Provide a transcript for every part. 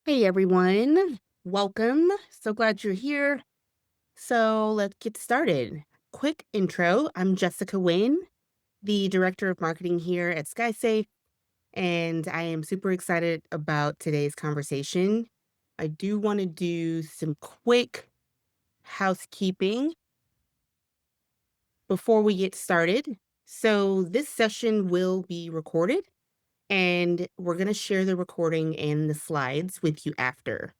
Hey everyone, welcome. So glad you're here. So let's get started. Quick intro. I'm Jessica Wynn, the Director of Marketing here at SkySafe, and I am super excited about today's conversation. I do want to do some quick housekeeping before we get started. So this session will be recorded, and we're going to share the recording and the slides with you after.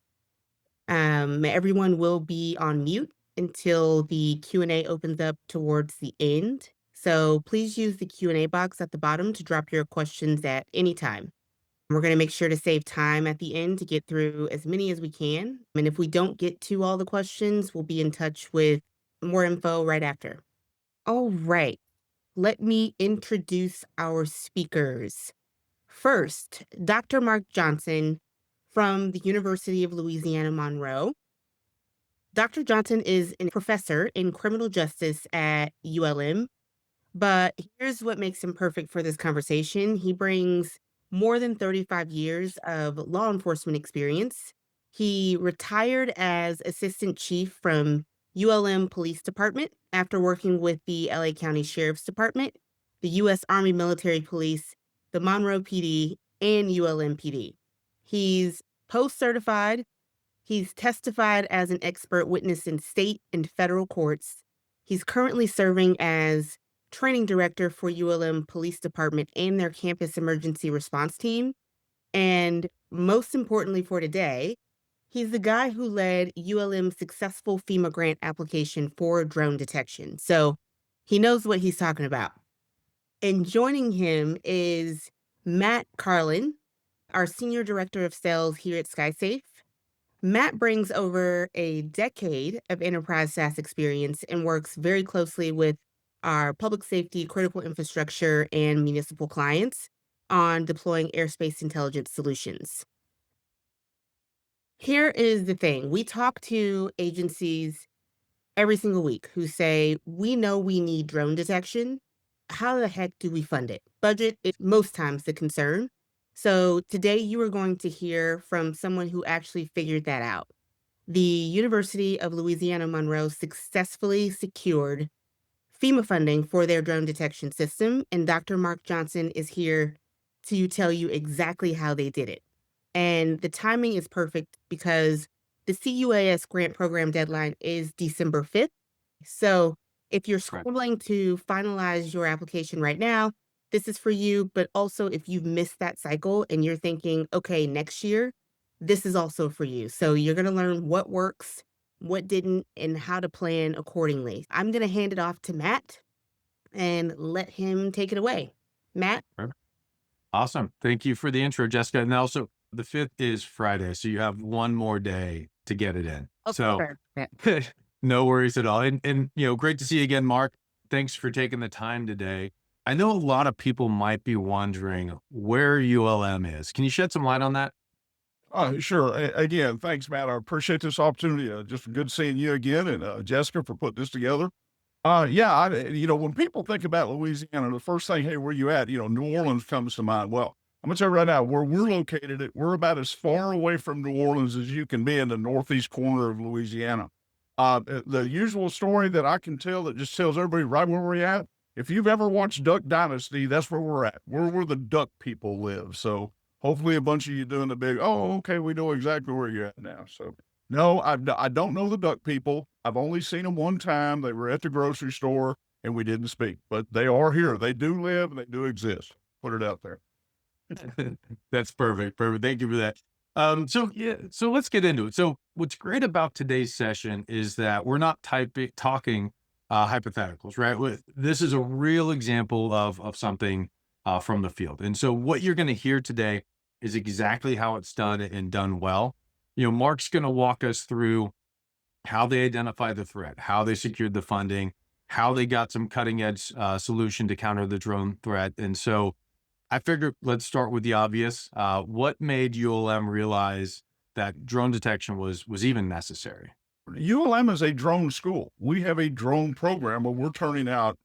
Everyone will be on mute until the Q&A opens up towards the end. So please use the Q&A box at the bottom to drop your questions at any time. We're going to make sure to save time at the end to get through as many as we can. And if we don't get to all the questions, we'll be in touch with more info right after. All right, let me introduce our speakers. First, Dr. Mark Johnson from the University of Louisiana Monroe. Dr. Johnson is a professor in criminal justice at ULM, but here's what makes him perfect for this conversation. He brings more than 35 years of law enforcement experience. He retired as assistant chief from ULM Police Department after working with the LA County Sheriff's Department, the U.S. Army Military Police, the Monroe PD, and ULM PD. He's post-certified. He's testified as an expert witness in state and federal courts. He's currently serving as training director for ULM Police Department and their campus emergency response team. And most importantly for today, he's the guy who led ULM's successful FEMA grant application for drone detection. So he knows what he's talking about. And joining him is Matt Carlin, our senior director of sales here at SkySafe. Matt brings over a decade of enterprise SaaS experience and works very closely with our public safety, critical infrastructure, and municipal clients on deploying airspace intelligence solutions. Here is the thing. We talk to agencies every single week who say, we know we need drone detection. How the heck do we fund it? Budget is most times the concern. So today you are going to hear from someone who actually figured that out. The University of Louisiana Monroe successfully secured FEMA funding for their drone detection system, and Dr. Mark Johnson is here to tell you exactly how they did it. And the timing is perfect because the CUAS grant program deadline is December 5th. So if you're Right. scrambling to finalize your application right now, this is for you. But also, if you've missed that cycle and you're thinking, okay, next year, this is also for you. So you're going to learn what works, what didn't, and how to plan accordingly. I'm going to hand it off to Matt and let him take it away. Matt? Right. Awesome. Thank you for the intro, Jessica. And also, the 5th is Friday, so you have one more day to get it in. So Perfect. no worries at all. And great to see you again, Mark. Thanks for taking the time today. I know a lot of people might be wondering where ULM is. Can you shed some light on that? Sure. Again, thanks, Matt. I appreciate this opportunity. Just good seeing you again, and Jessica for putting this together. Yeah, when people think about Louisiana, the first thing, hey, where you at? New Orleans comes to mind. Well, I'm gonna tell you right now, where we're located, we're about as far away from New Orleans as you can be in the northeast corner of Louisiana. The usual story that I can tell that just tells everybody right where we're at. If you've ever watched Duck Dynasty, that's where we're at. We're where the duck people live. So hopefully a bunch of you doing the big, oh, okay, we know exactly where you're at now. So no, I don't know the duck people. I've only seen them one time. They were at the grocery store and we didn't speak, but they are here. They do live and they do exist. Put it out there. That's perfect. Perfect. Thank you for that. So let's get into it. So what's great about today's session is that we're not talking hypotheticals, right? This is a real example of something from the field. And so what you're going to hear today is exactly how it's done and done well. Mark's going to walk us through how they identified the threat, how they secured the funding, how they got some cutting edge solution to counter the drone threat. And so I figured let's start with the obvious. What made ULM realize that drone detection was even necessary? ULM is a drone school. We have a drone program where we're turning out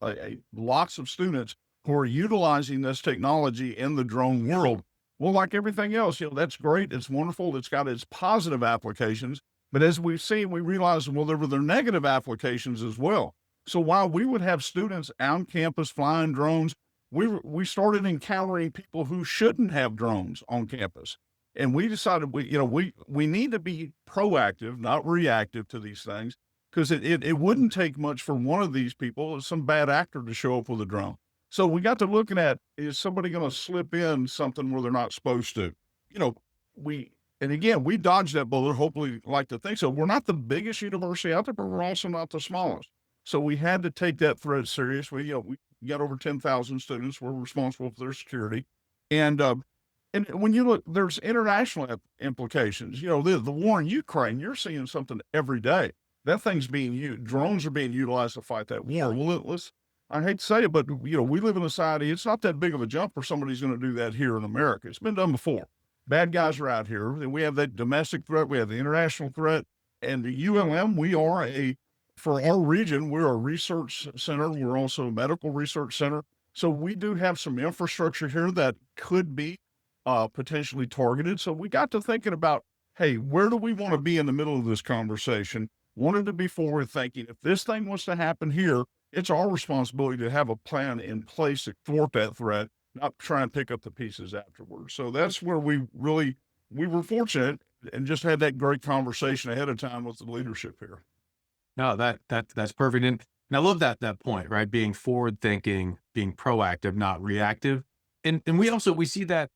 lots of students who are utilizing this technology in the drone world. Well, like everything else, that's great. It's wonderful. It's got its positive applications. But as we've seen, we realize, well, there were their negative applications as well. So while we would have students on campus flying drones, we started encountering people who shouldn't have drones on campus. And we decided we need to be proactive, not reactive to these things, because it wouldn't take much for one of these people, some bad actor, to show up with a drone. So we got to looking at, is somebody going to slip in something where they're not supposed to? You know, and again, we dodged that bullet, hopefully, like to think so. We're not the biggest university out there, but we're also not the smallest. So we had to take that threat seriously. We got over 10,000 students. We're responsible for their security. And, and when you look, there's international implications. The war in Ukraine, you're seeing something every day. That thing's being used. Drones are being utilized to fight that war. Well, I hate to say it, but we live in a society. It's not that big of a jump for somebody's going to do that here in America. It's been done before. Bad guys are out here. And we have that domestic threat. We have the international threat. And the ULM, for our region, we're a research center. We're also a medical research center. So we do have some infrastructure here that could be potentially targeted. So we got to thinking about, hey, where do we want to be in the middle of this conversation? Wanted to be forward thinking. If this thing was to happen here, it's our responsibility to have a plan in place to thwart that threat, not try and pick up the pieces afterwards. So that's where we were fortunate and just had that great conversation ahead of time with the leadership here. No, that's perfect. And I love that point, right? Being forward thinking, being proactive, not reactive. And we see that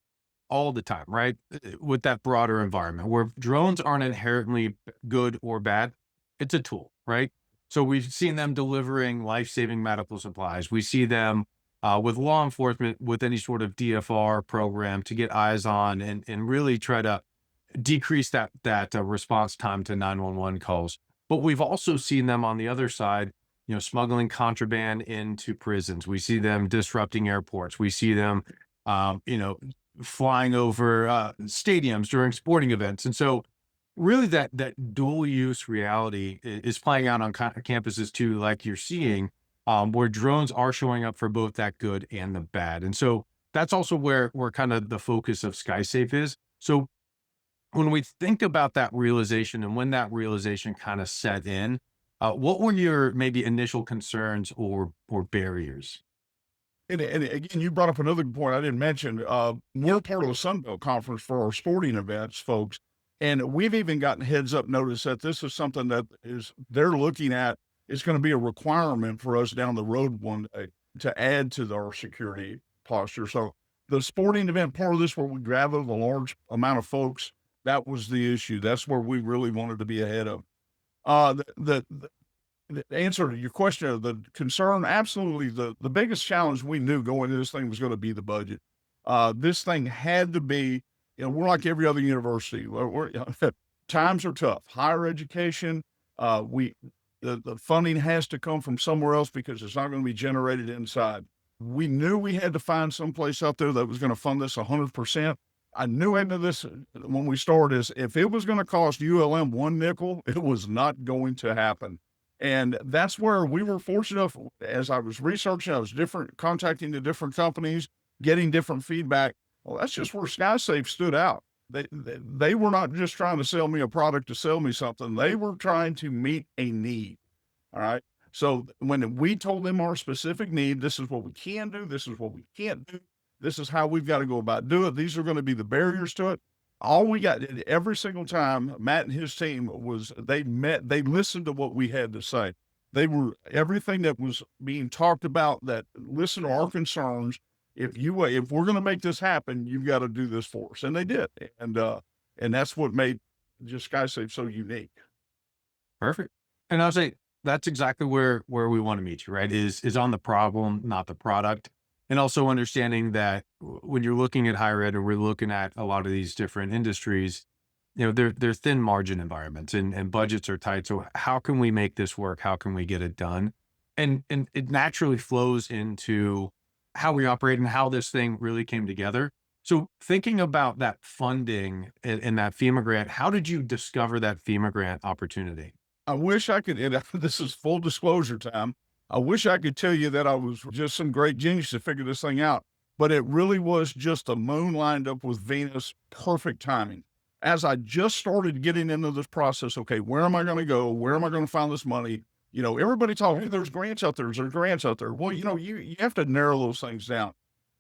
all the time, right? With that broader environment where drones aren't inherently good or bad. It's a tool, right? So we've seen them delivering life-saving medical supplies. We see them with law enforcement with any sort of DFR program to get eyes on and really try to decrease that response time to 911 calls. But we've also seen them on the other side, smuggling contraband into prisons. We see them disrupting airports. We see them, flying over stadiums during sporting events. And so really that dual use reality is playing out on campuses too, like you're seeing, where drones are showing up for both that good and the bad. And so that's also where kind of the focus of SkySafe is. So when we think about that realization and when that realization kind of set in, what were your maybe initial concerns or barriers? And again, you brought up another point I didn't mention. We're part of the Sun Belt Conference for our sporting events, folks. And we've even gotten heads up notice that this is something that they're looking at. It's going to be a requirement for us down the road one day to add to our security posture. So the sporting event part of this, where we gather the large amount of folks, that was the issue. That's where we really wanted to be ahead of. The answer to your question, the concern, absolutely. The biggest challenge we knew going into this thing was going to be the budget. This thing had to be, we're like every other university. Times are tough. Higher education, the funding has to come from somewhere else because it's not going to be generated inside. We knew we had to find someplace out there that was going to fund this 100%. I knew into this when we started is if it was going to cost ULM one nickel, it was not going to happen. And that's where we were fortunate enough, as I was researching, I was contacting the different companies, getting different feedback. Well, that's just where SkySafe stood out. They were not just trying to sell me a product to sell me something. They were trying to meet a need. All right. So when we told them our specific need, this is what we can do. This is what we can't do. This is how we've got to go about doing it. These are going to be the barriers to it. All we got every single time, Matt and his team they listened to what we had to say. Everything that was being talked about, that listen to our concerns. If we're going to make this happen, you've got to do this for us. And they did. And that's what made just SkySafe so unique. Perfect. And I'll say that's exactly where we want to meet you, right? Is on the problem, not the product. And also understanding that when you're looking at higher ed, or we're looking at a lot of these different industries, they're thin margin environments and budgets are tight. So how can we make this work? How can we get it done? And it naturally flows into how we operate and how this thing really came together. So thinking about that funding and that FEMA grant, how did you discover that FEMA grant opportunity? I wish I could, and this is full disclosure time. I wish I could tell you that I was just some great genius to figure this thing out. but it really was just the moon lined up with Venus, perfect timing. As I just started getting into this process, okay, where am I going to go? Where am I going to find this money? Everybody talking, hey, there's grants out there. There's grants out there. Well, you have to narrow those things down.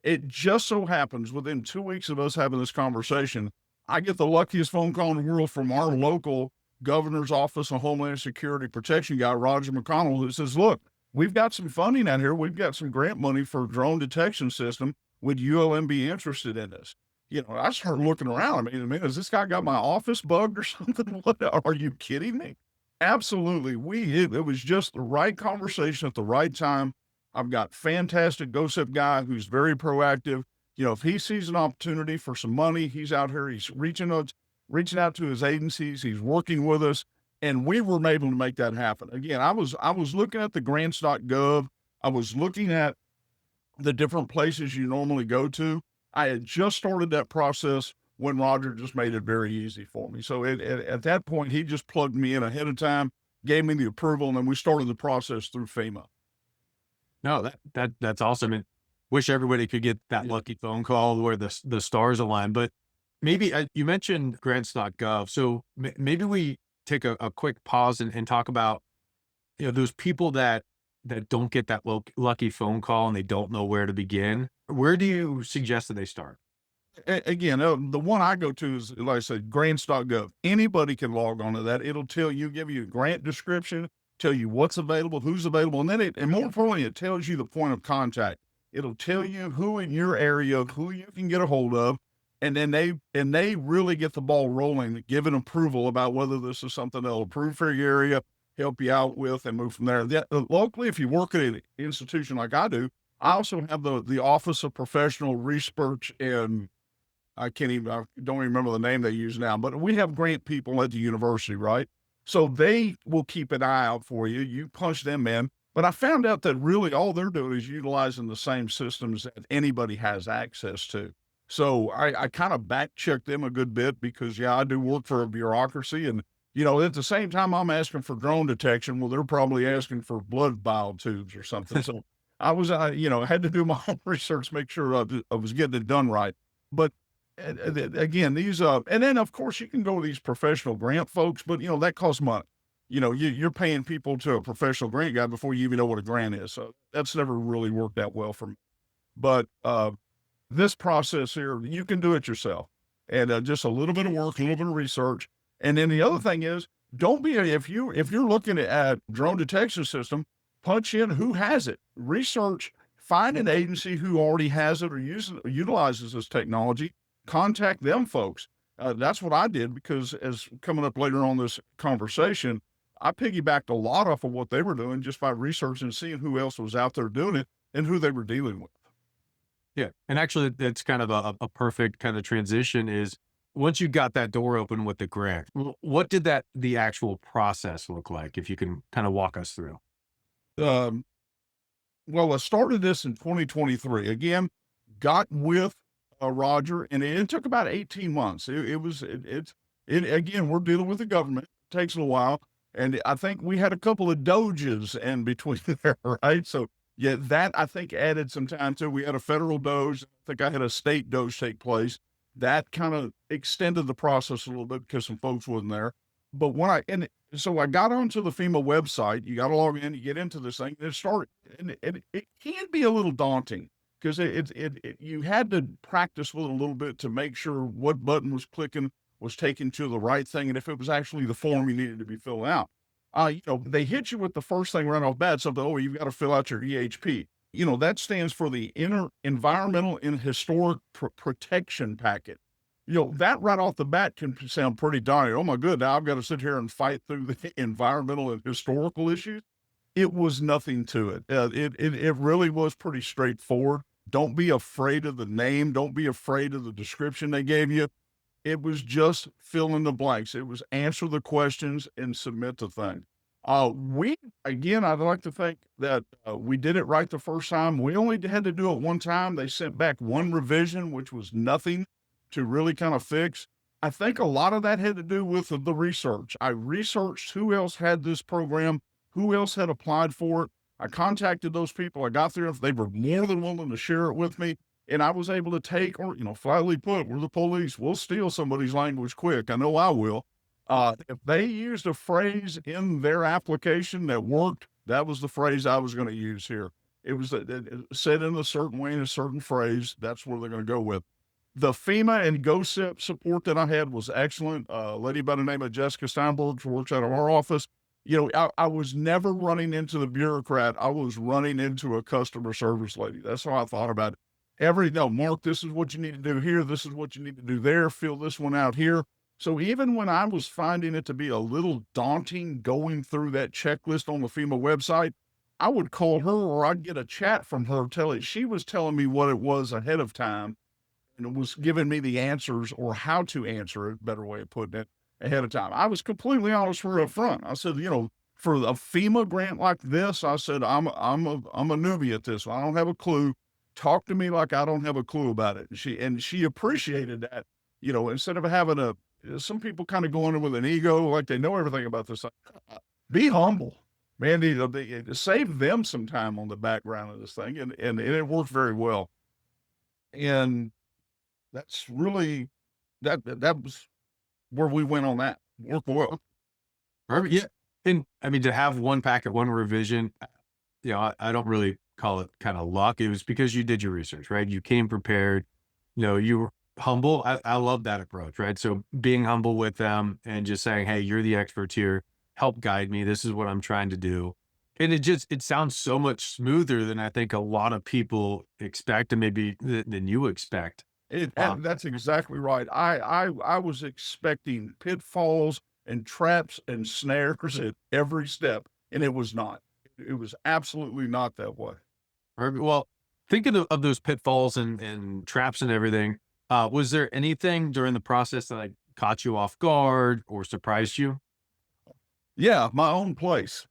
It just so happens within 2 weeks of us having this conversation, I get the luckiest phone call in the world from our local governor's office of Homeland Security Protection guy, Roger McConnell, who says, look, we've got some funding out here. We've got some grant money for drone detection system. Would ULM be interested in this? I started looking around. I mean, has this guy got my office bugged or something? What, are you kidding me? Absolutely. It was just the right conversation at the right time. I've got fantastic GOSIP guy who's very proactive. If he sees an opportunity for some money, he's out here, he's reaching out to his agencies, he's working with us, and we were able to make that happen. Again, I was looking at the grants.gov. I was looking at the different places you normally go to. I had just started that process when Roger just made it very easy for me. So at that point, he just plugged me in ahead of time, gave me the approval, and then we started the process through FEMA. No, that's awesome. And wish everybody could get that lucky phone call where the stars align. But maybe you mentioned grants.gov. So maybe we take a quick pause and talk about, those people that don't get that lucky phone call and they don't know where to begin. Where do you suggest that they start? Again, the one I go to is, like I said, grants.gov. Anybody can log on to that. It'll give you a grant description, tell you what's available, who's available, and then and more importantly, it tells you the point of contact. It'll tell you who in your area, who you can get a hold of, and then they really get the ball rolling, give an approval about whether this is something they'll approve for your area, help you out with, and move from there. Locally, if you work at an institution like I do, I also have the Office of Professional Research, and I don't even remember the name they use now, but we have grant people at the university, right? So they will keep an eye out for you. You punch them in. But I found out that really all they're doing is utilizing the same systems that anybody has access to. So I kind of back check them a good bit because, yeah, I do work for a bureaucracy. And, at the same time I'm asking for drone detection, well, they're probably asking for blood bile tubes or something. So I had to do my own research, make sure I was getting it done right. But again, these, and then of course you can go to these professional grant folks, but that costs money. You're paying people to a professional grant guy before you even know what a grant is. So that's never really worked out well for me. But, this process here, you can do it yourself, and just a little bit of work, a little bit of research. And then the other thing is, don't be, if you're looking at drone detection system, punch in who has it, research, find an agency who already has it or utilizes this technology, contact them folks. That's what I did because as coming up later on this conversation, I piggybacked a lot off of what they were doing just by researching and seeing who else was out there doing it and who they were dealing with. Yeah. And actually that's kind of a perfect kind of transition is once you got that door open with the grant, what did the actual process look like? If you can kind of walk us through. Um, well, I started this in 2023. Again, got with Roger, and it took about 18 months. Again, we're dealing with the government. It takes a while. And I think we had a couple of doges in between there, right? So, yeah, that I think added some time to. We had a federal doge. I think I had a state doge take place. That kind of extended the process a little bit because some folks wasn't there. But so I got onto the FEMA website. You got to log in, you get into this thing, and it can be a little daunting because you had to practice with it a little bit to make sure what button was clicking was taken to the right thing, and if it was actually the form you needed to be filling out. They hit you with the first thing right off bat, something, oh, you've got to fill out your EHP. That stands for the Environmental and Historic Protection Packet. That right off the bat can sound pretty daunting. Oh my good, now I've got to sit here and fight through the environmental and historical issues. It was nothing to it. It really was pretty straightforward. Don't be afraid of the name. Don't be afraid of the description they gave you. It was just fill in the blanks. It was answer the questions and submit the thing. I'd like to think that we did it right the first time. We only had to do it one time. They sent back one revision, which was nothing to really kind of fix. I think a lot of that had to do with the research. I researched who else had this program, who else had applied for it. I contacted those people. I got there. They were more than willing to share it with me. And I was able to take, or, flatly put, we're the police. We'll steal somebody's language quick. I know I will. If they used a phrase in their application that worked, that was the phrase I was going to use here. It was said in a certain way, in a certain phrase. That's where they're going to go with. The FEMA and GOSIP support that I had was excellent. A lady by the name of Jessica Steinberg, who works out of our office. I was never running into the bureaucrat. I was running into a customer service lady. That's how I thought about it. No, Mark, this is what you need to do here. This is what you need to do there. Fill this one out here. So even when I was finding it to be a little daunting going through that checklist on the FEMA website, I would call her or I'd get a chat from her she was telling me what it was ahead of time and it was giving me the answers or how to answer it, better way of putting it, ahead of time. I was completely honest with her up front. I said, for a FEMA grant like this, I said, I'm a newbie at this. I don't have a clue. Talk to me like I don't have a clue about it. And she appreciated that, instead of having some people kind of going in with an ego, like they know everything about this. Be humble, man. Save them some time on the background of this thing. And it worked very well. And that's really, that was where we went on that. Worked well. Perfect. Yeah. And I mean, to have one packet, one revision, I don't really call it kind of luck. It was because you did your research, right? You came prepared, you were humble. I love that approach, right? So being humble with them and just saying, hey, you're the experts here. Help guide me. This is what I'm trying to do. And it sounds so much smoother than I think a lot of people expect and maybe than you expect. And that's exactly right. I was expecting pitfalls and traps and snares at every step, and it was not. It was absolutely not that way. Perfect. Well, thinking of those pitfalls and traps and everything, was there anything during the process that like caught you off guard or surprised you? Yeah, my own place.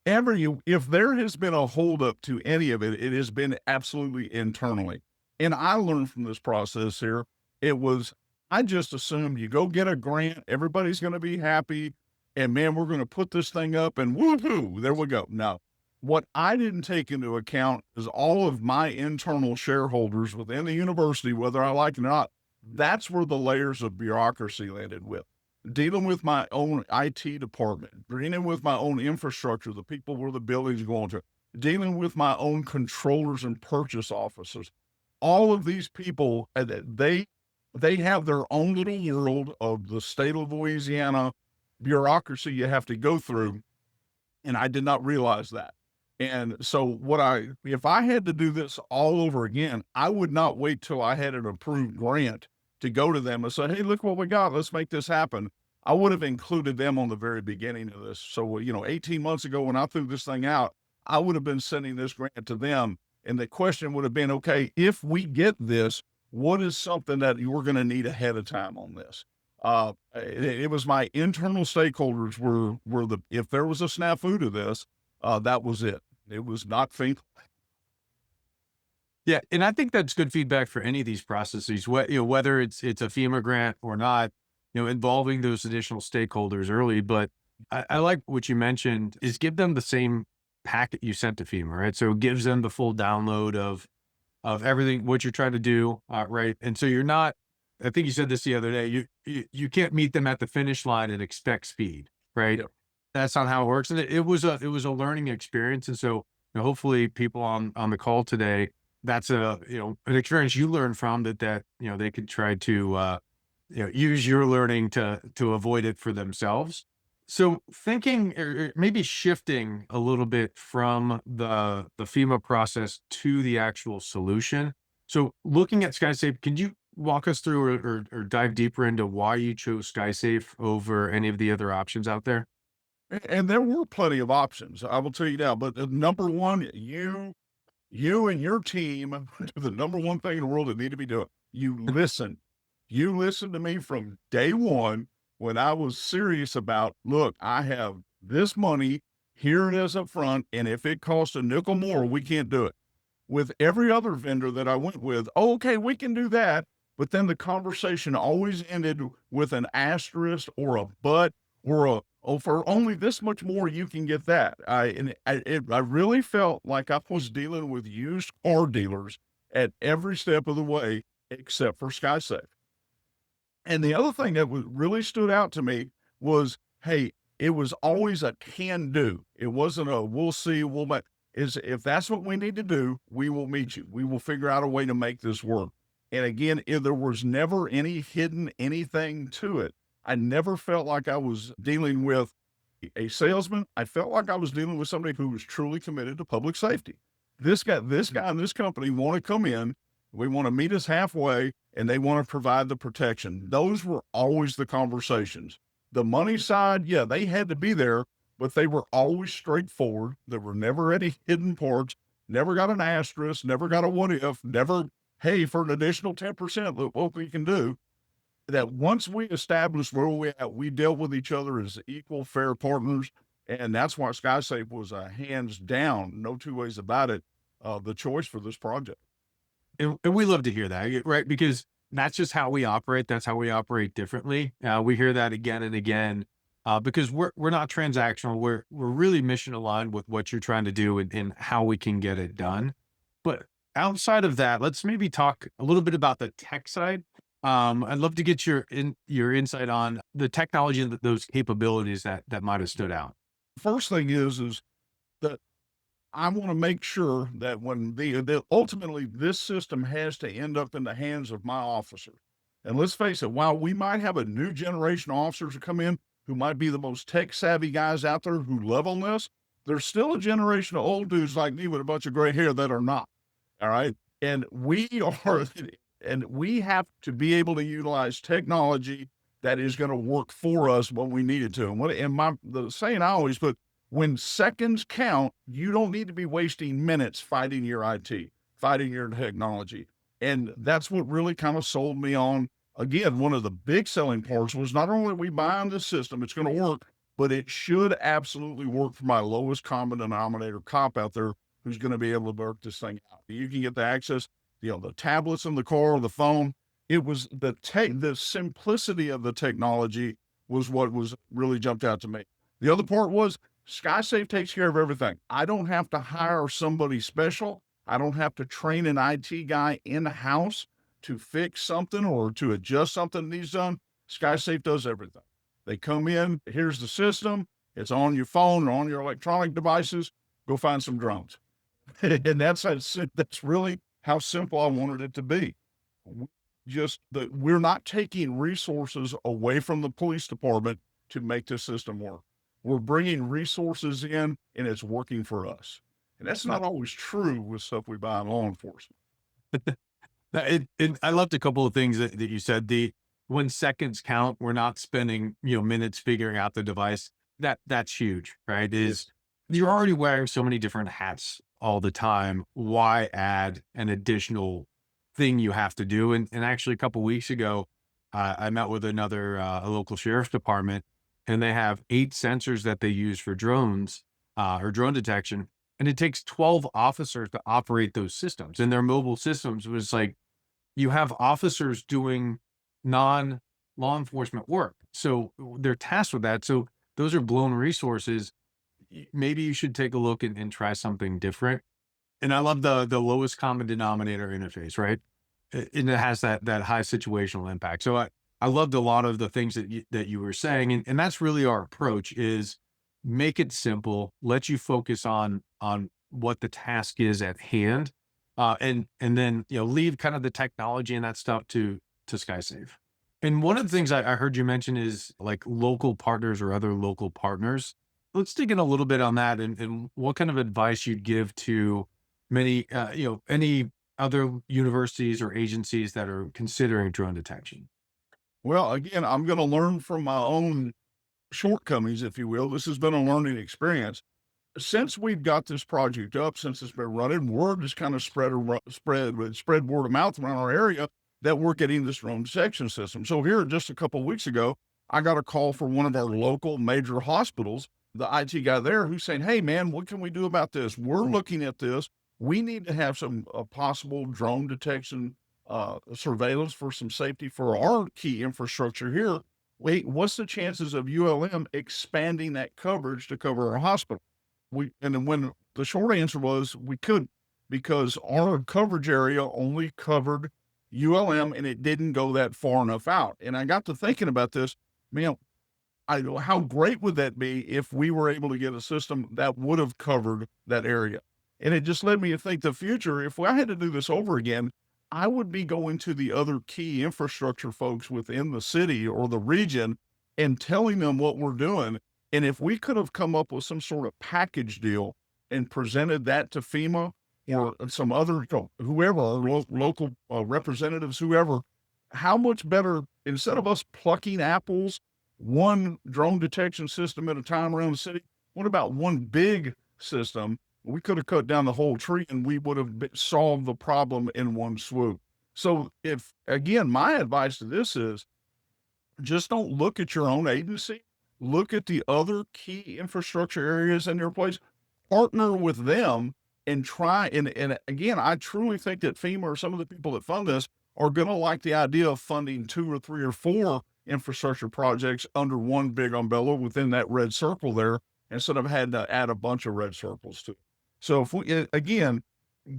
If there has been a holdup to any of it, it has been absolutely internally. And I learned from this process here, I just assumed you go get a grant, everybody's going to be happy, and man, we're going to put this thing up and woohoo, there we go. No, what I didn't take into account is all of my internal shareholders within the university, whether I like it or not. That's where the layers of bureaucracy landed with. Dealing with my own IT department, dealing with my own infrastructure, the people where the building's going to, dealing with my own controllers and purchase officers. All of these people, they have their own little world of the state of Louisiana bureaucracy you have to go through, and I did not realize that. And so if I had to do this all over again, I would not wait till I had an approved grant to go to them and say, hey, look what we got. Let's make this happen. I would have included them on the very beginning of this. So, 18 months ago when I threw this thing out, I would have been sending this grant to them. And the question would have been, okay, if we get this, what is something that you're going to need ahead of time on this? It was my internal stakeholders if there was a snafu to this, that was it. It was not FEMA. Yeah, and I think that's good feedback for any of these processes, whether it's a FEMA grant or not, involving those additional stakeholders early. But I like what you mentioned is give them the same packet you sent to FEMA, right? So it gives them the full download of everything, what you're trying to do, right? And so you're not, I think you said this the other day, you can't meet them at the finish line and expect speed, right? Yep. That's not how it works. And it was a learning experience. And so hopefully people on the call today, that's an experience you learned from that they could try to use your learning to avoid it for themselves. So thinking or maybe shifting a little bit from the FEMA process to the actual solution. So looking at SkySafe, can you walk us through or dive deeper into why you chose SkySafe over any of the other options out there? And there were plenty of options, I will tell you now. But number one, you and your team do the number one thing in the world that need to be doing. You listen. You listened to me from day one when I was serious about, look, I have this money, here it is up front, and if it costs a nickel more, we can't do it. With every other vendor that I went with, oh, okay, we can do that. But then the conversation always ended with an asterisk or a but or oh, for only this much more, you can get that. I really felt like I was dealing with used car dealers at every step of the way except for SkySafe. And the other thing that was really stood out to me was, hey, it was always a can do. It wasn't a we'll see, we'll make is if that's what we need to do, we will meet you. We will figure out a way to make this work. And again, if there was never any hidden anything to it. I never felt like I was dealing with a salesman. I felt like I was dealing with somebody who was truly committed to public safety. This guy and this company want to come in. We want to meet us halfway and they want to provide the protection. Those were always the conversations. The money side, yeah, they had to be there, but they were always straightforward. There were never any hidden parts, never got an asterisk, never got a what if, never, hey, for an additional 10%, look what we can do. That once we established where we at, we dealt with each other as equal, fair partners. And that's why SkySafe was a hands down, no two ways about it, the choice for this project. And we love to hear that, right? Because that's just how we operate. That's how we operate differently. We hear that again and again because we're not transactional. We're really mission aligned with what you're trying to do and how we can get it done. But outside of that, let's maybe talk a little bit about the tech side. I'd love to get your insight on the technology and those capabilities that might have stood out. First thing is that I want to make sure that when the ultimately this system has to end up in the hands of my officers. And let's face it, while we might have a new generation of officers who come in who might be the most tech savvy guys out there who love on this, there's still a generation of old dudes like me with a bunch of gray hair that are not. All right. And we are, and we have to be able to utilize technology that is going to work for us when we need it to. The saying I always put, when seconds count, you don't need to be wasting minutes fighting your IT, fighting your technology. And that's what really kind of sold me on. Again, one of the big selling parts was not only are we buying this system, it's going to work, but it should absolutely work for my lowest common denominator cop out there who's going to be able to work this thing out. You can get the access, the tablets in the car or the phone. It was the simplicity of the technology was what was really jumped out to me. The other part was SkySafe takes care of everything. I don't have to hire somebody special. I don't have to train an IT guy in-house to fix something or to adjust something that needs done. SkySafe does everything. They come in, here's the system. It's on your phone or on your electronic devices. Go find some drones. And that's really how simple I wanted it to be. We're not taking resources away from the police department to make this system work. We're bringing resources in and it's working for us. And that's not always true with stuff we buy in law enforcement. I loved a couple of things that you said. When seconds count, we're not spending minutes figuring out the device. That's huge, right? You're already wearing so many different hats all the time. Why add an additional thing you have to do? And actually, a couple of weeks ago, I met with a local sheriff's department, and they have 8 sensors that they use for drones or drone detection. And it takes 12 officers to operate those systems. And their mobile systems was like, you have officers doing non-law enforcement work. So they're tasked with that. So those are blown resources. Maybe you should take a look and try something different. And I love the lowest common denominator interface, right? And it has that high situational impact. So I loved a lot of the things that you were saying. And that's really our approach is make it simple, let you focus on what the task is at hand. And then, leave kind of the technology and that stuff to SkySafe. And one of the things I heard you mention is like local partners or other local partners. Let's dig in a little bit on that and what kind of advice you'd give to many, any other universities or agencies that are considering drone detection. Well, again, I'm going to learn from my own shortcomings, if you will. This has been a learning experience. Since we've got this project up, since it's been running, word has kind of spread word of mouth around our area that we're getting this drone detection system. So here, just a couple of weeks ago, I got a call from one of our local major hospitals, the IT guy there, who's saying, "Hey, man, what can we do about this? We're looking at this. We need to have some possible drone detection surveillance for some safety for our key infrastructure here. Wait, what's the chances of ULM expanding that coverage to cover our hospital?" And then when the short answer was we couldn't. because our coverage area only covered ULM and it didn't go that far enough out. And I got to thinking about this, man, how great would that be if we were able to get a system that would have covered that area? And it just led me to think the future, if I had to do this over again, I would be going to the other key infrastructure folks within the city or the region and telling them what we're doing. And if we could have come up with some sort of package deal and presented that to FEMA or some other, whoever, local representatives, whoever, how much better, instead of us plucking apples one drone detection system at a time around the city, what about one big system? We could have cut down the whole tree and we would have solved the problem in one swoop. So, if again, my advice to this is just don't look at your own agency, look at the other key infrastructure areas in your place, partner with them and try. And again, I truly think that FEMA or some of the people that fund this are going to like the idea of funding 2 or 3 or 4 infrastructure projects under one big umbrella within that red circle there instead of having to add a bunch of red circles to it. So if we, again,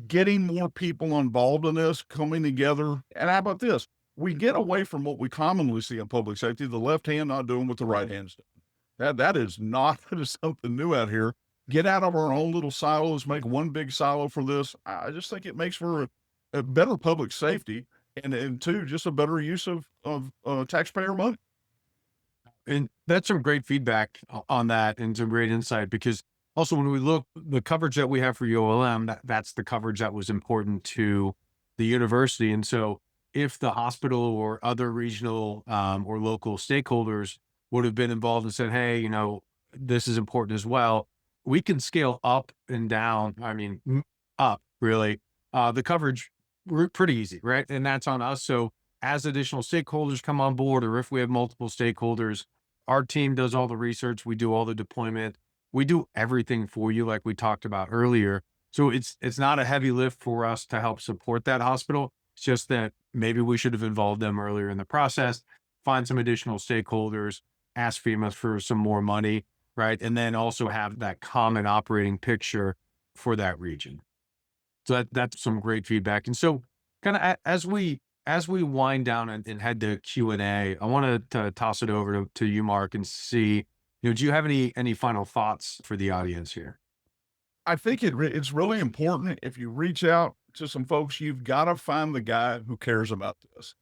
getting more people involved in this, coming together, and how about this? We get away from what we commonly see in public safety, the left hand not doing what the right hand's doing. That is not that is something new out here. Get out of our own little silos, make one big silo for this. I just think it makes for a better public safety and two, just a better use of taxpayer money. And that's some great feedback on that and some great insight because also when we look the coverage that we have for ULM, that's the coverage that was important to the university. And so if the hospital or other regional or local stakeholders would have been involved and said, hey, this is important as well, we can scale up and down. I mean, up really the coverage pretty easy, right? And that's on us. So as additional stakeholders come on board, or if we have multiple stakeholders, our team does all the research, we do all the deployment, we do everything for you, like we talked about earlier. So it's not a heavy lift for us to help support that hospital. It's just that maybe we should have involved them earlier in the process, find some additional stakeholders, ask FEMA for some more money, right? And then also have that common operating picture for that region. So that's some great feedback. And so kind of as we wind down and head to Q&A, I want to toss it over to you, Mark, and see, do you have any final thoughts for the audience here? I think it's really important if you reach out to some folks, you've got to find the guy who cares about this.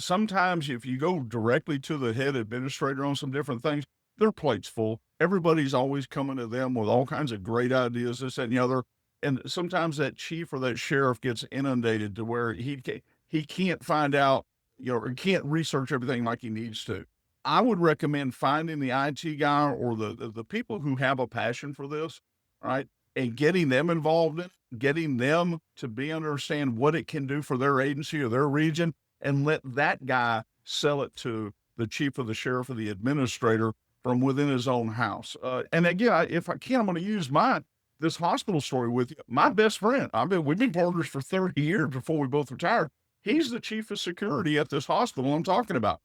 Sometimes if you go directly to the head administrator on some different things, their plate's full. Everybody's always coming to them with all kinds of great ideas, this, that, and the other. And sometimes that chief or that sheriff gets inundated to where he can't find out, or can't research everything like he needs to. I would recommend finding the IT guy or the people who have a passion for this, right? And getting them involved in it, getting them to understand what it can do for their agency or their region, and let that guy sell it to the chief or the sheriff or the administrator from within his own house. And again, if I can, I'm going to use this hospital story with you. My best friend, we've been partners for 30 years before we both retired. He's the chief of security at this hospital I'm talking about.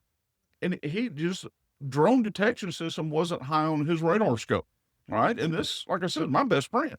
And drone detection system wasn't high on his radar scope. All right. And this, like I said, my best friend.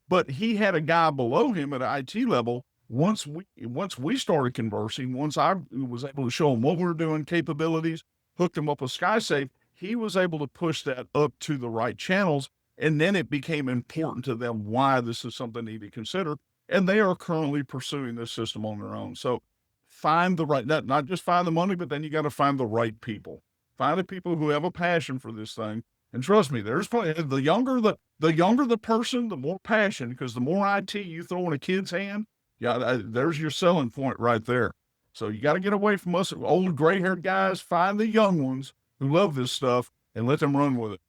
But he had a guy below him at an IT level. Once we started conversing, once I was able to show him what we were doing, capabilities, hooked him up with SkySafe, he was able to push that up to the right channels. And then it became important to them why this is something they need to consider. And they are currently pursuing this system on their own. So find the right, not just find the money, but then you got to find the right people. Find the people who have a passion for this thing. And trust me, there's probably the younger the person, the more passion, because the more IT you throw in a kid's hand, there's your selling point right there. So you got to get away from us old gray-haired guys. Find the young ones who love this stuff and let them run with it.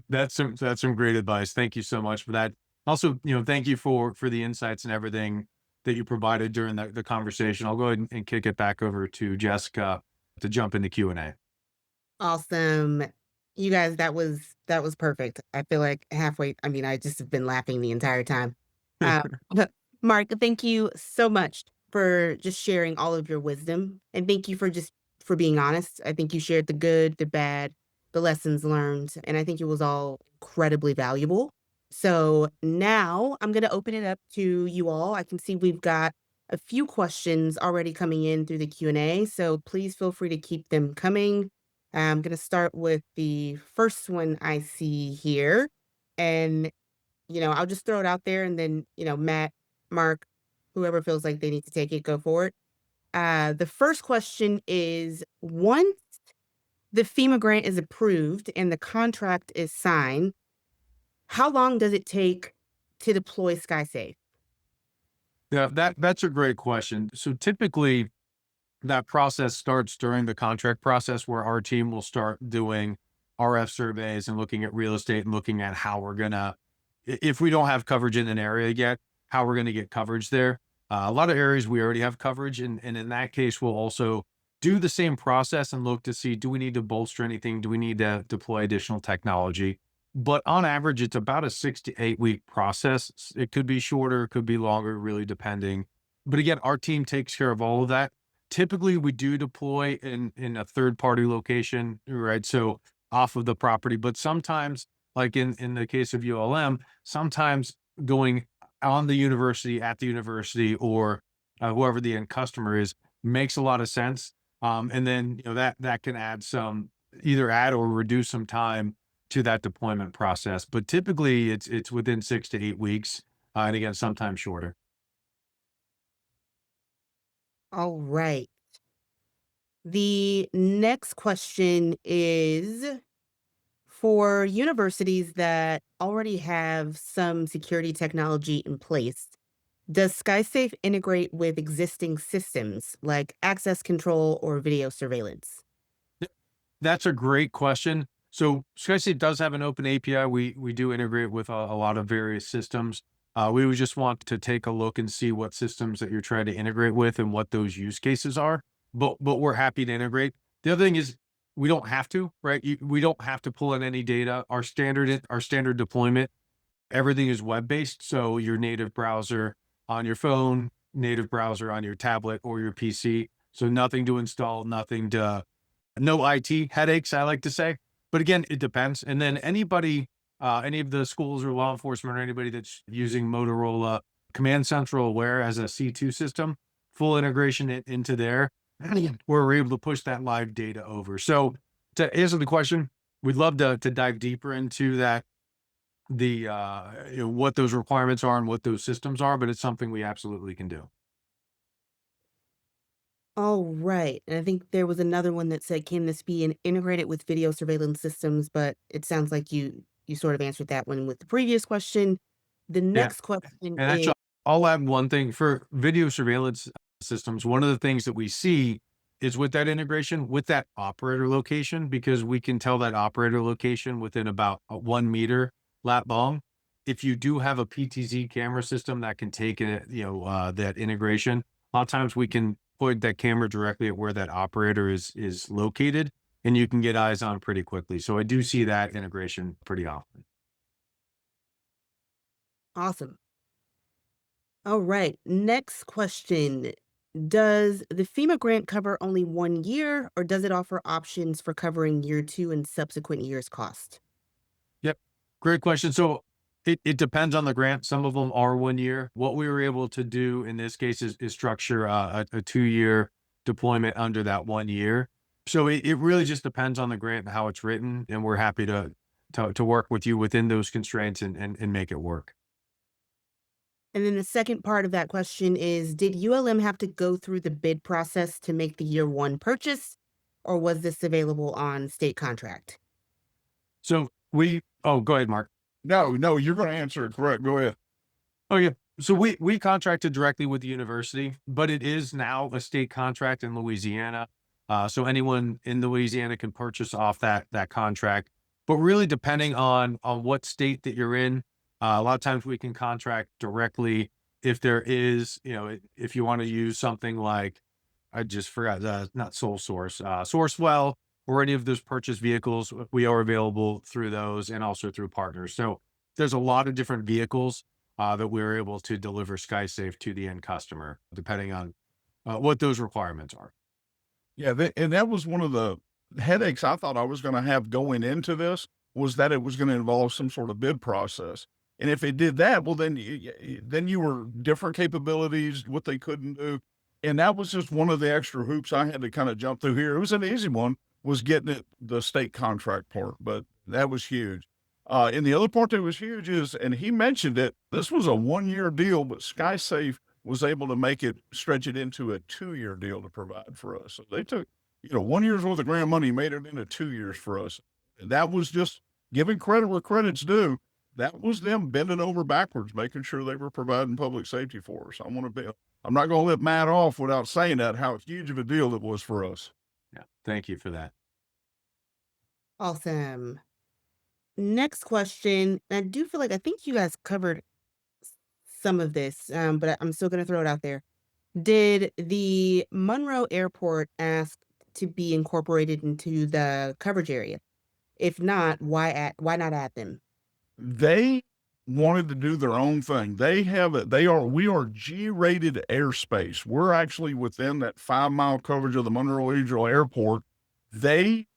That's some great advice. Thank you so much for that. Also, thank you for the insights and everything that you provided during the conversation. I'll go ahead and kick it back over to Jessica to jump into Q&A. Awesome. You guys, that was perfect. I feel like halfway, I mean, I just have been laughing the entire time. But Mark, thank you so much for just sharing all of your wisdom. And thank you for being honest. I think you shared the good, the bad, the lessons learned, and I think it was all incredibly valuable. So now I'm going to open it up to you all. I can see we've got a few questions already coming in through the Q&A, so please feel free to keep them coming. I'm going to start with the first one I see here. And, I'll just throw it out there and then, Matt, Mark, whoever feels like they need to take it, go for it. The first question is, once the FEMA grant is approved and the contract is signed, how long does it take to deploy SkySafe? Yeah, that's a great question. So typically that process starts during the contract process where our team will start doing RF surveys and looking at real estate and looking at how we're gonna, if we don't have coverage in an area yet, how we're gonna get coverage there. A lot of areas we already have coverage, and in that case, we'll also do the same process and look to see, do we need to bolster anything? Do we need to deploy additional technology? But on average, it's about a 6 to 8 week process. It could be shorter, it could be longer, really depending. But again, our team takes care of all of that. Typically, we do deploy in a third party location, right? So off of the property, but sometimes, like in the case of ULM, sometimes going on the university, at the university, or whoever the end customer is, makes a lot of sense. And then that can add some, either add or reduce some time to that deployment process. But typically, it's within 6 to 8 weeks, and again, sometimes shorter. All right. The next question is, for universities that already have some security technology in place, does SkySafe integrate with existing systems like access control or video surveillance? That's a great question. So SkySafe does have an open API. We do integrate with a lot of various systems. We would just want to take a look and see what systems that you're trying to integrate with and what those use cases are. But we're happy to integrate. The other thing is we don't have to, right? We don't have to pull in any data. Our standard deployment, everything is web based. So your native browser on your phone, native browser on your tablet or your PC. So nothing to install, nothing to no IT headaches, I like to say. But again, it depends. And then any of the schools or law enforcement or anybody that's using Motorola Command Central Aware as a C2 system, full integration into there, and again, we're able to push that live data over. So to answer the question, we'd love to dive deeper into that, what those requirements are and what those systems are, but it's something we absolutely can do. All right. And I think there was another one that said, can this be integrated with video surveillance systems? But it sounds like you sort of answered that one with the previous question. The Yeah. next question And is, actually, I'll add one thing for video surveillance systems. One of the things that we see is with that integration with that operator location, because we can tell that operator location within about a 1 meter lat long. If you do have a PTZ camera system that can take it, that integration, a lot of times we can point that camera directly at where that operator is located, and you can get eyes on pretty quickly. So I do see that integration pretty often. awesome. All right. Next question. Does the FEMA grant cover only 1 year, or does it offer options for covering year two and subsequent years' cost? Yep. Great question. So it depends on the grant. Some of them are 1 year. What we were able to do in this case is structure a 2 year deployment under that 1 year. So it really just depends on the grant and how it's written. And we're happy to work with you within those constraints and make it work. And then the second part of that question is, did ULM have to go through the bid process to make the year one purchase, or was this available on state contract? Go ahead, Mark. No, no, you're going to answer it correct. Go ahead. Oh yeah. So we contracted directly with the university, but it is now a state contract in Louisiana. So anyone in Louisiana can purchase off that contract. But really, depending on what state that you're in, a lot of times we can contract directly if there is, if you want to use something like, I just forgot, not Sole Source, Sourcewell, or any of those purchase vehicles. We are available through those and also through partners. So there's a lot of different vehicles that we're able to deliver SkySafe to the end customer, depending on what those requirements are. Yeah, and that was one of the headaches I thought I was going to have going into this, was that it was going to involve some sort of bid process. And if it did that, well, then you were different capabilities, what they couldn't do. And that was just one of the extra hoops I had to kind of jump through here. It was an easy one, was getting it the state contract part, but that was huge. And the other part that was huge is, and he mentioned it, this was a 1-year deal, but SkySafe was able to make it stretch it into a 2-year deal to provide for us. So they took, 1 year's worth of grant money, made it into 2 years for us. And that was just giving credit where credit's due. That was them bending over backwards, making sure they were providing public safety for us. I'm not going to let Matt off without saying that, how huge of a deal it was for us. Yeah. Thank you for that. Awesome. Next question. I do feel like I think you guys covered some of this, but I'm still going to throw it out there. Did the Monroe Airport ask to be incorporated into the coverage area? If not, why not add them? They wanted to do their own thing. We are G-rated airspace. We're actually within that 5-mile coverage of the Monroe Regional Airport. They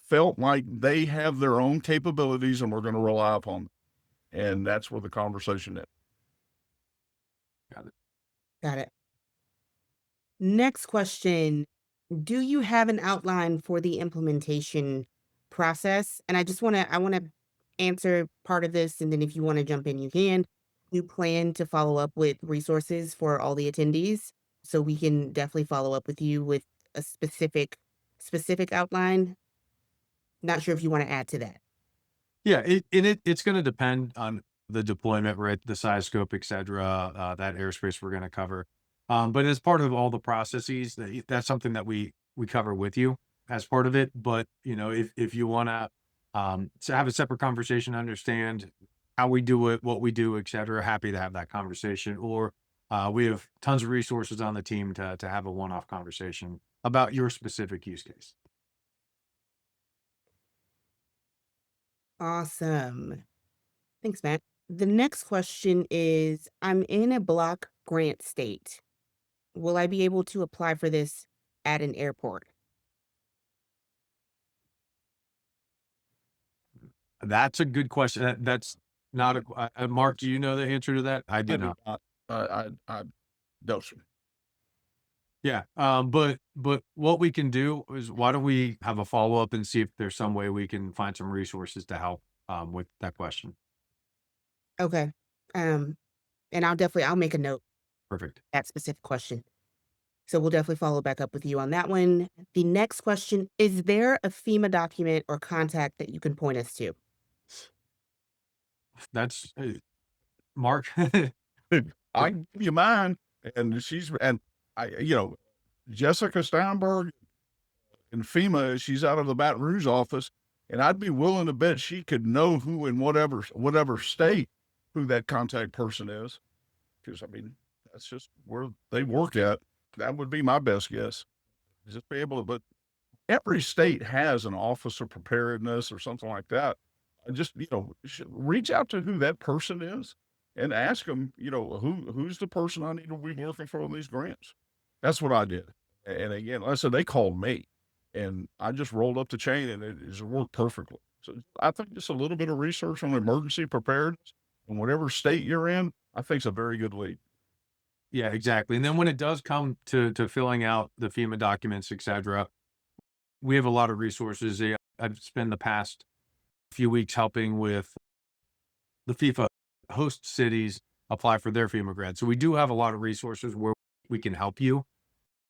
felt like they have their own capabilities and we're going to rely upon them. And that's where the conversation is. Got it. Got it. Next question. Do you have an outline for the implementation process? And I want to answer part of this, and then if you want to jump in, you can. You plan to follow up with resources for all the attendees, so we can definitely follow up with you with a specific outline. Not sure if you want to add to that. Yeah, it's going to depend on the deployment, right? The size, scope, et cetera, that airspace we're going to cover. But as part of all the processes, that's something that we cover with you as part of it. But if you want to have a separate conversation, understand how we do it, what we do, et cetera, happy to have that conversation. Or we have tons of resources on the team to have a one-off conversation about your specific use case. Awesome. Thanks, Matt. The next question is, I'm in a block grant state. Will I be able to apply for this at an airport? That's a good question. That's not Mark. Do you know the answer to that? I do I do not. not. I don't. Yeah. But what we can do is, why don't we have a follow up and see if there's some way we can find some resources to help with that question. Okay. Um, and I'll make a note Perfect. of that specific question. So we'll definitely follow back up with you on that one. The next question, is there a FEMA document or contact that you can point us to? That's Mark. I can give you mine, and Jessica Steinberg in FEMA. She's out of the Baton Rouge office, and I'd be willing to bet she could know who in whatever state who that contact person is, because that's just where they work at. That would be my best guess. Just be able to, but every state has an office of preparedness or something like that. Just reach out to who that person is and ask them, who's the person I need to be working for on these grants. That's what I did. And again, like I said, they called me, and I just rolled up the chain, and it has worked perfectly. So I think just a little bit of research on emergency preparedness in whatever state you're in, I think is a very good lead. Yeah, exactly. And then when it does come to filling out the FEMA documents, et cetera, we have a lot of resources. I've spent the past few weeks helping with the FIFA host cities apply for their FEMA grants. So we do have a lot of resources where we can help you.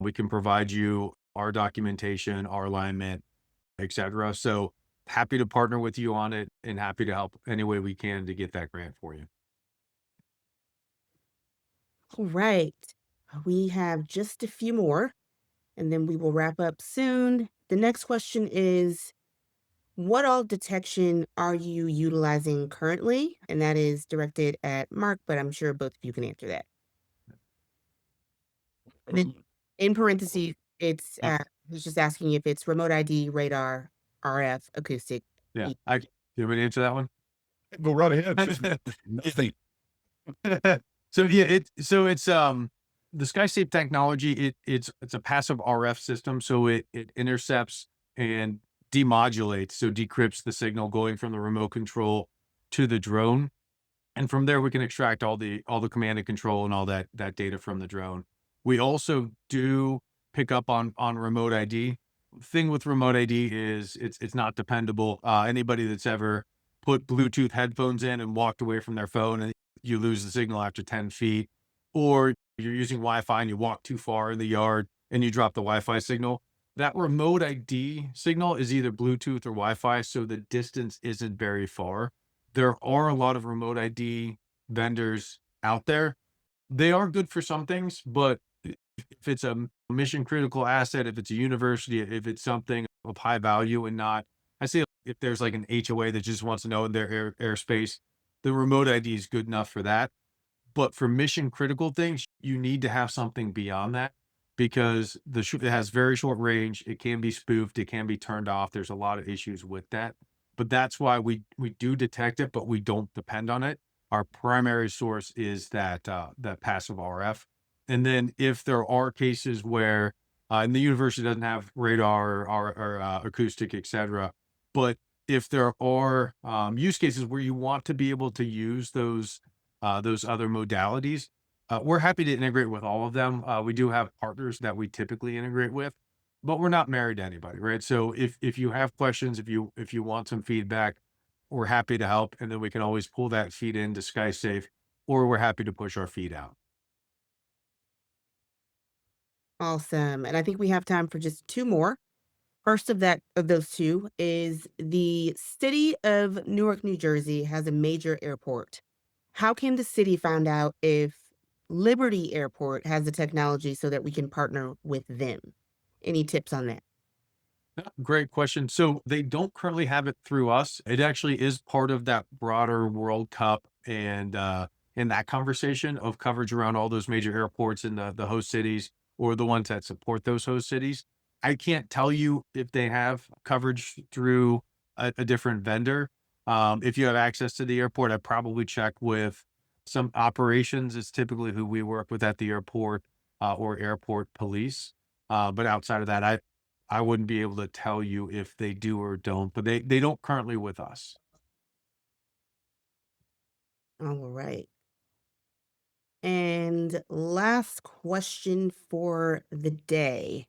We can provide you our documentation, our alignment, et cetera. So happy to partner with you on it and happy to help any way we can to get that grant for you. All right. We have just a few more, and then we will wrap up soon. The next question is, what all detection are you utilizing currently? And that is directed at Mark, but I'm sure both of you can answer that. And then in parentheses, it's just asking if it's remote ID, radar, RF, acoustic. Yeah. You want me to answer that one? Go right ahead. Nothing. So yeah, it's the SkySafe technology. It's a passive RF system, so it intercepts and demodulates, so decrypts the signal going from the remote control to the drone. And from there, we can extract all the command and control and all that data from the drone. We also do pick up on remote ID. Thing with remote ID is it's not dependable. Anybody that's ever put Bluetooth headphones in and walked away from their phone and you lose the signal after 10 feet, or you're using Wi-Fi and you walk too far in the yard and you drop the Wi-Fi signal. That remote ID signal is either Bluetooth or Wi-Fi, so the distance isn't very far. There are a lot of remote ID vendors out there. They are good for some things, but if it's a mission critical asset, if it's a university, if it's something of high value and not, I say if there's like an HOA that just wants to know in their airspace, the remote ID is good enough for that. But for mission critical things, you need to have something beyond that because it has very short range. It can be spoofed. It can be turned off. There's a lot of issues with that. But that's why we do detect it, but we don't depend on it. Our primary source is that passive RF. And then if there are cases where and the university doesn't have radar or acoustic, etc. But if there are use cases where you want to be able to use those other modalities. We're happy to integrate with all of them. We do have partners that we typically integrate with, but we're not married to anybody, right? So if you have questions, if you want some feedback, we're happy to help, and then we can always pull that feed into SkySafe, or we're happy to push our feed out. Awesome. And I think we have time for just two more. First of those two is the city of Newark, New Jersey has a major airport. How can the city find out if Liberty Airport has the technology so that we can partner with them? Any tips on that? Yeah, great question. So they don't currently have it through us. It actually is part of that broader World Cup and in that conversation of coverage around all those major airports in the host cities or the ones that support those host cities. I can't tell you if they have coverage through a different vendor. If you have access to the airport, I'd probably check with some operations is typically who we work with at the airport or airport police. But outside of that, I wouldn't be able to tell you if they do or don't, but they don't currently with us. All right. And last question for the day.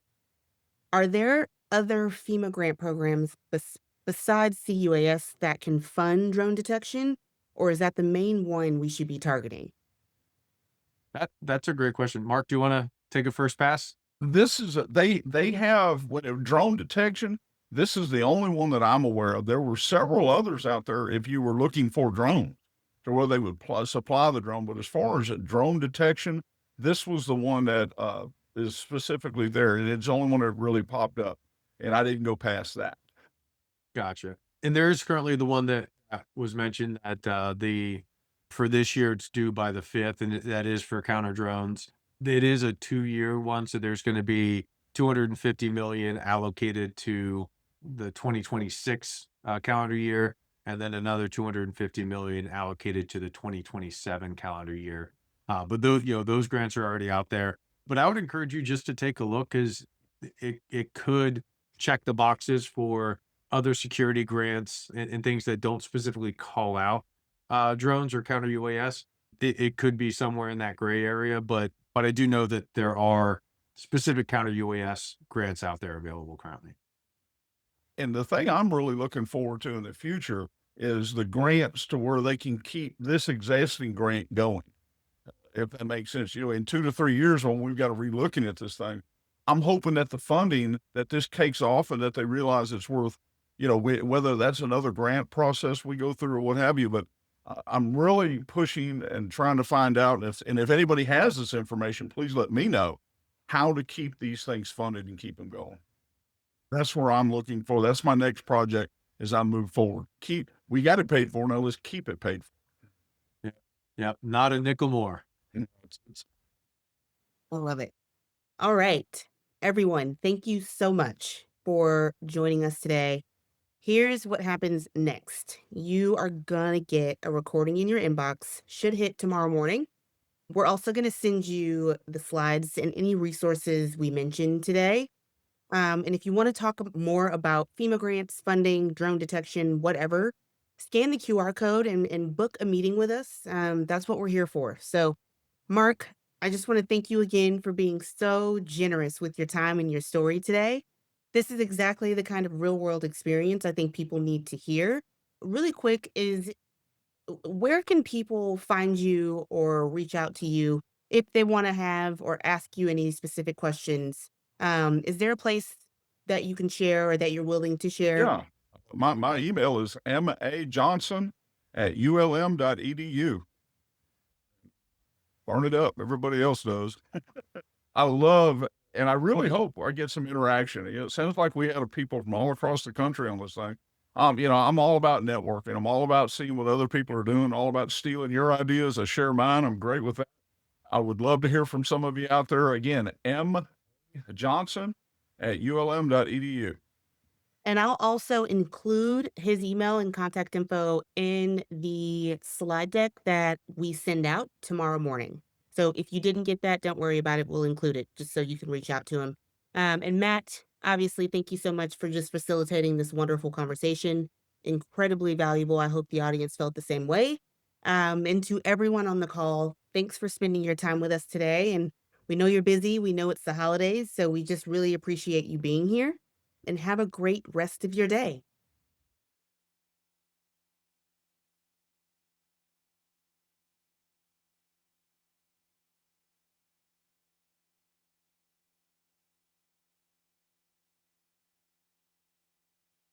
Are there other FEMA grant programs besides CUAS that can fund drone detection, or is that the main one we should be targeting? That's a great question. Mark, do you wanna take a first pass? This is they have what drone detection. This is the only one that I'm aware of. There were several others out there if you were looking for drones to where they would supply the drone. But as far as drone detection, this was the one that is specifically there. And it's the only one that really popped up. And I didn't go past that. Gotcha. And there is currently the one that was mentioned at the for this year, it's due by the 5th, and that is for counter drones. It is a 2-year one, so there's going to be 250 million allocated to the 2026 calendar year, and then another 250 million allocated to the 2027 calendar year. But those grants are already out there. But I would encourage you just to take a look because it could check the boxes for other security grants and things that don't specifically call out drones or counter UAS. It could be somewhere in that gray area, but I do know that there are specific counter UAS grants out there available currently. And the thing I'm really looking forward to in the future is the grants to where they can keep this existing grant going. If that makes sense, in 2 to 3 years when we've got to re-looking at this thing, I'm hoping that the funding that this takes off and that they realize it's worth, whether that's another grant process we go through or what have you. But I'm really pushing and trying to find out if anybody has this information, please let me know how to keep these things funded and keep them going. That's where I'm looking for. That's my next project as I move forward. We got it paid for. Now let's keep it paid for. Yeah. Yep. Not a nickel more. I love it. All right. Everyone, thank you so much for joining us today. Here's what happens next. You are gonna get a recording in your inbox, should hit tomorrow morning. We're also gonna send you the slides and any resources we mentioned today. And if you want to talk more about FEMA grants, funding, drone detection, whatever, scan the QR code and book a meeting with us. That's what we're here for. So, Mark, I just want to thank you again for being so generous with your time and your story today. This is exactly the kind of real world experience I think people need to hear. Really quick, is where can people find you or reach out to you if they want to have or ask you any specific questions? Is there a place that you can share or that you're willing to share? Yeah. My email is majohnson@ulm.edu. Burn it up. Everybody else does. I love and I really hope I get some interaction. It sounds like we have people from all across the country on this thing. I'm all about networking. I'm all about seeing what other people are doing, all about stealing your ideas. I share mine. I'm great with that. I would love to hear from some of you out there. Again, mjohnson@ulm.edu. And I'll also include his email and contact info in the slide deck that we send out tomorrow morning. So if you didn't get that, don't worry about it. We'll include it just so you can reach out to him. And Matt, obviously, thank you so much for just facilitating this wonderful conversation. Incredibly valuable. I hope the audience felt the same way. And to everyone on the call, thanks for spending your time with us today. And we know you're busy. We know it's the holidays. So we just really appreciate you being here and have a great rest of your day.